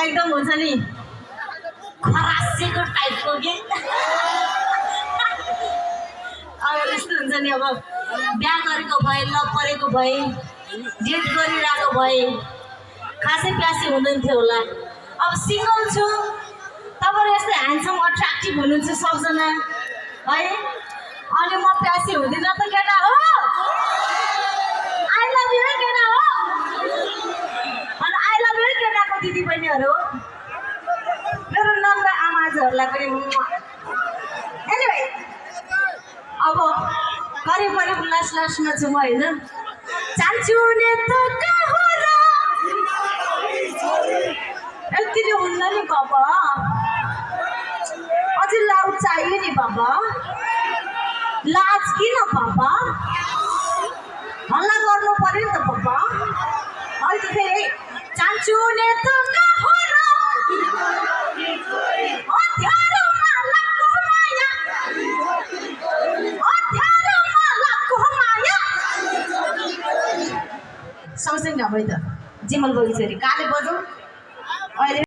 एकदम हुन्छ नि खरासेको टाइपको के अब यस्तो हुन्छ नि अब बिहा गरेको भए लभ परेको भए डेट गरिरहेको भए खासै प्यासी हुँदैन थियो होला। अब सिङ्गल छु तपाईँहरू यस्तै ह्यान्डसम अट्र्याक्टिभ हुनुहुन्छ सबजना है अनि म प्यासी हुँदिनँ त केटा हो। आई लभ यु केटा हो अनि आई लभ यु केटाको दिदी बहिनीहरू मेरो नम्र आमाजहरूलाई पनि एनिवे अब करिब लास्टमा छु म होइन चान्चु ने त कहाँ र यति नै हुन्न नि बाबा अझै लाउड चाहियो नि बाबा लाज किन बाबा हल्ला गर्नु पर्यो नि त बाबा है त फेरि चान्चु ने त कहाँ र अध्यारोमा लाग्को माया अध्यारोमा लाग्को माया सँगसँगै अब है त जिमल बगी छोरी काले बजाउँ अहिले